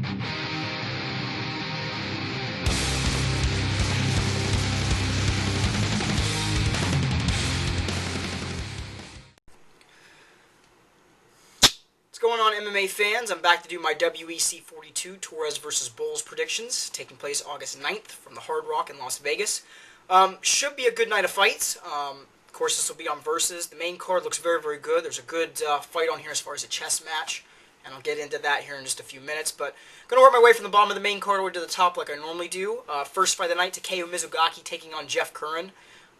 What's going on, MMA fans? I'm back to do my WEC 42 Torres versus Bulls predictions, taking place August 9th from the Hard Rock in Las Vegas. Should be a good night of fights. Of course, this will be on Versus. The main card looks very, very good. There's a good fight on here as far as a chess match, and I'll get into that here in just a few minutes. But I'm going to work my way from the bottom of the main card over to the top like I normally do. First fight of the night, Takeo Mizugaki taking on Jeff Curran.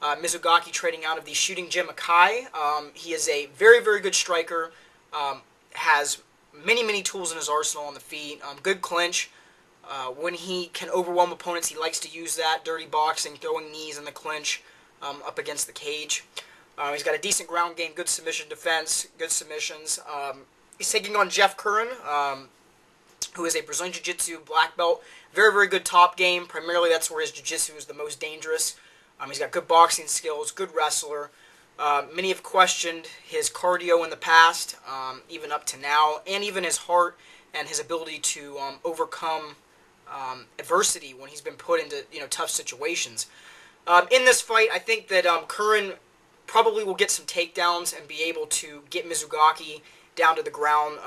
Mizugaki trading out of the Shooting Gym Akai. He is a very, very good striker. Has many, many tools in his arsenal on the feet. Good clinch. When he can overwhelm opponents, he likes to use that. Dirty boxing, throwing knees in the clinch up against the cage. He's got a decent ground game, good submission defense, good submissions. He's taking on Jeff Curran, who is a Brazilian Jiu-Jitsu black belt. Very, very good top game. Primarily, that's where his Jiu-Jitsu is the most dangerous. He's got good boxing skills, good wrestler. Many have questioned his cardio in the past, even up to now, and even his heart and his ability to overcome adversity when he's been put into tough situations. In this fight, I think that Curran probably will get some takedowns and be able to get Mizugaki down to the ground.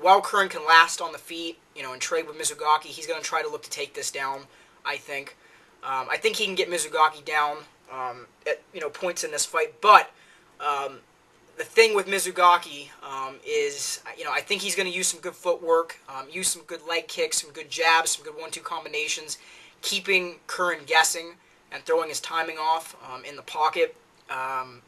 While Curran can last on the feet, and trade with Mizugaki, he's going to try to look to take this down, I think. I think he can get Mizugaki down at points in this fight, but the thing with Mizugaki is, I think he's going to use some good footwork, use some good leg kicks, some good jabs, some good 1-2 combinations, keeping Curran guessing and throwing his timing off in the pocket. Curran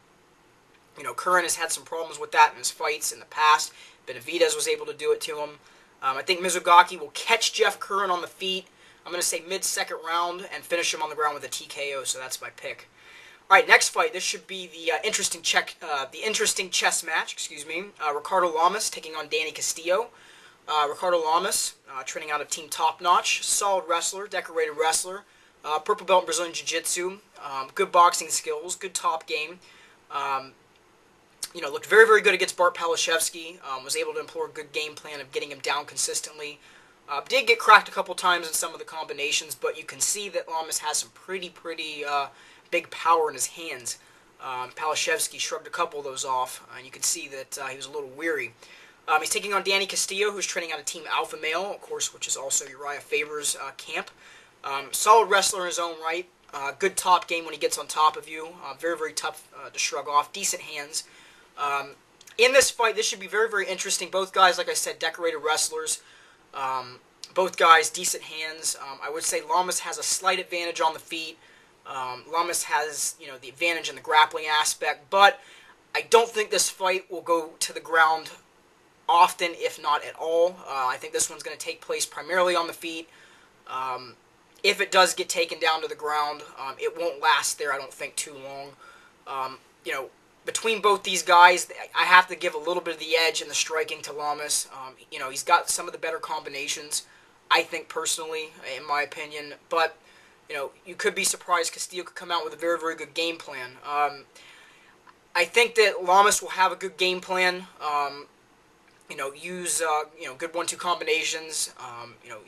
has had some problems with that in his fights in the past. Benavidez was able to do it to him. I think Mizugaki will catch Jeff Curran on the feet. I'm going to say mid-second round and finish him on the ground with a TKO, so that's my pick. All right, next fight. This should be the interesting chess match. Ricardo Lamas taking on Danny Castillo. Ricardo Lamas, training out of Team Top Notch, solid wrestler, decorated wrestler, purple belt in Brazilian Jiu-Jitsu, good boxing skills, good top game. Looked very, very good against Bart Palashevsky. Was able to employ a good game plan of getting him down consistently. Did get cracked a couple times in some of the combinations, but you can see that Lamas has some pretty big power in his hands. Palashevsky shrugged a couple of those off, and you can see that he was a little weary. He's taking on Danny Castillo, who's training out of Team Alpha Male, of course, which is also Uriah Faber's camp. Solid wrestler in his own right. Good top game when he gets on top of you. Very, very tough to shrug off. Decent hands. In this fight, this should be very, very interesting. Both guys, like I said, decorated wrestlers. Both guys, decent hands. I would say Lamas has a slight advantage on the feet. Lamas has, the advantage in the grappling aspect, but I don't think this fight will go to the ground often, if not at all. I think this one's going to take place primarily on the feet. If it does get taken down to the ground, it won't last there, I don't think, too long. Between both these guys, I have to give a little bit of the edge in the striking to Lamas. He's got some of the better combinations, I think, personally, in my opinion. But, you could be surprised Castillo could come out with a very, very good game plan. I think that Lamas will have a good game plan. Use, good 1-2 combinations.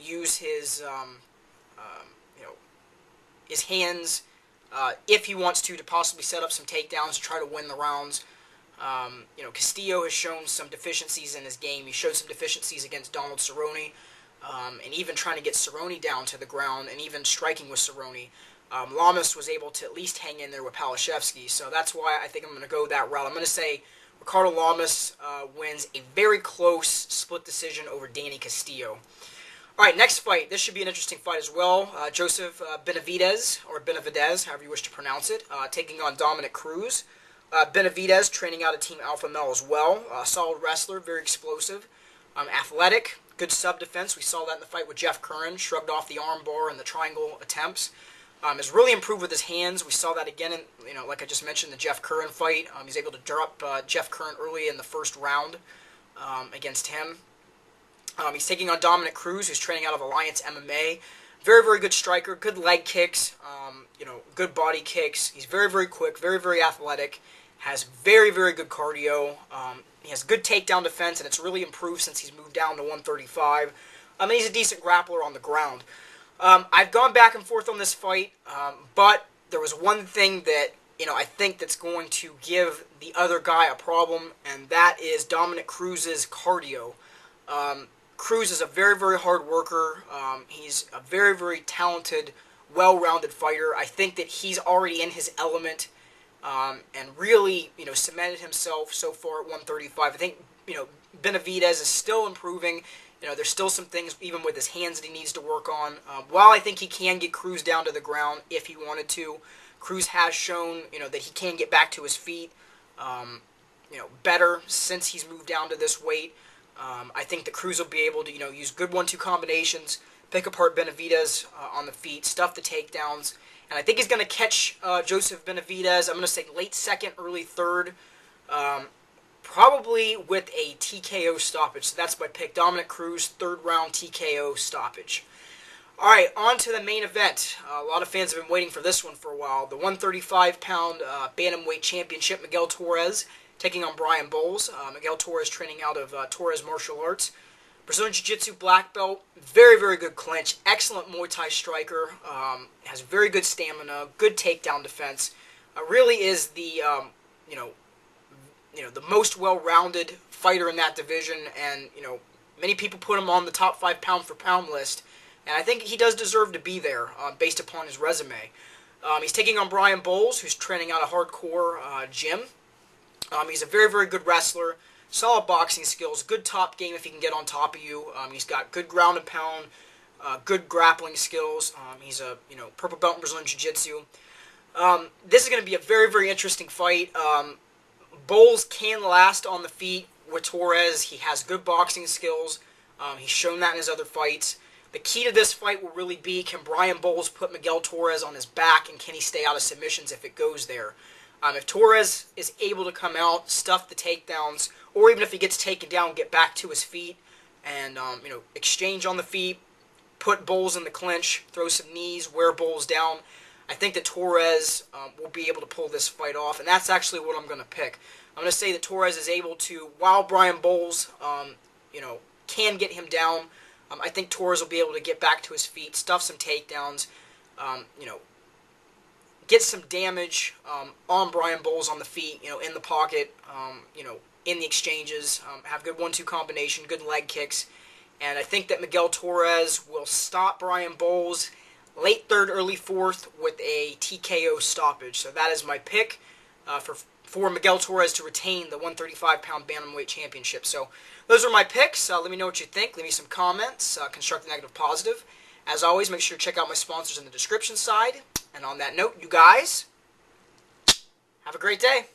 Use his, his hands, if he wants to possibly set up some takedowns to try to win the rounds. Castillo has shown some deficiencies in his game. He showed some deficiencies against Donald Cerrone, and even trying to get Cerrone down to the ground and even striking with Cerrone. Lamas was able to at least hang in there with Palashevsky, so that's why I think I'm going to go that route. I'm going to say Ricardo Lamas wins a very close split decision over Danny Castillo. All right, next fight. This should be an interesting fight as well. Joseph Benavidez, or Benavidez, however you wish to pronounce it, taking on Dominic Cruz. Benavidez training out of Team Alpha Male as well. Solid wrestler, very explosive. Athletic, good sub-defense. We saw that in the fight with Jeff Curran. Shrugged off the arm bar and the triangle attempts. Has really improved with his hands. We saw that again in, like I just mentioned, the Jeff Curran fight. He's able to drop Jeff Curran early in the first round against him. He's taking on Dominic Cruz, who's training out of Alliance MMA. Very, very good striker, good leg kicks, good body kicks. He's very, very quick, very, very athletic, has very, very good cardio. He has good takedown defense, and it's really improved since he's moved down to 135. And he's a decent grappler on the ground. I've gone back and forth on this fight, but there was one thing that I think that's going to give the other guy a problem, and that is Dominick Cruz's cardio. Cruz is a very, very hard worker. He's a very, very talented, well-rounded fighter. I think that he's already in his element, and really, cemented himself so far at 135. I think, Benavidez is still improving. There's still some things, even with his hands, that he needs to work on. While I think he can get Cruz down to the ground if he wanted to, Cruz has shown, that he can get back to his feet, better since he's moved down to this weight. I think that Cruz will be able to, use good 1-2 combinations, pick apart Benavidez on the feet, stuff the takedowns, and I think he's going to catch Joseph Benavidez. I'm going to say late second, early third, probably with a TKO stoppage. So that's my pick. Dominick Cruz, third round TKO stoppage. All right, on to the main event. A lot of fans have been waiting for this one for a while. The 135-pound bantamweight championship, Miguel Torres taking on Brian Bowles. Miguel Torres training out of Torres Martial Arts. Brazilian Jiu-Jitsu black belt. Very, very good clinch. Excellent Muay Thai striker. Has very good stamina. Good takedown defense. Really is the, the most well-rounded fighter in that division. And, many people put him on the top 5 pound-for-pound list. And I think he does deserve to be there based upon his resume. He's taking on Brian Bowles, who's training out a hardcore gym. He's a very, very good wrestler, solid boxing skills, good top game if he can get on top of you. He's got good ground and pound, good grappling skills. He's a purple belt in Brazilian Jiu-Jitsu. This is going to be a very, very interesting fight. Bowles can last on the feet with Torres. He has good boxing skills. He's shown that in his other fights. The key to this fight will really be, can Brian Bowles put Miguel Torres on his back, and can he stay out of submissions if it goes there? If Torres is able to come out, stuff the takedowns, or even if he gets taken down, get back to his feet, and exchange on the feet, put Bowles in the clinch, throw some knees, wear Bowles down, I think that Torres will be able to pull this fight off, and that's actually what I'm going to pick. I'm going to say that Torres is able to, while Brian Bowles, can get him down, I think Torres will be able to get back to his feet, stuff some takedowns, get some damage on Brian Bowles on the feet, in the pocket, in the exchanges, have good 1-2 combination, good leg kicks, and I think that Miguel Torres will stop Brian Bowles late third, early fourth with a TKO stoppage. So that is my pick for Miguel Torres to retain the 135-pound bantamweight championship. So those are my picks. Let me know what you think. Leave me some comments, constructive, negative, positive. As always, make sure to check out my sponsors in the description side. And on that note, you guys, have a great day.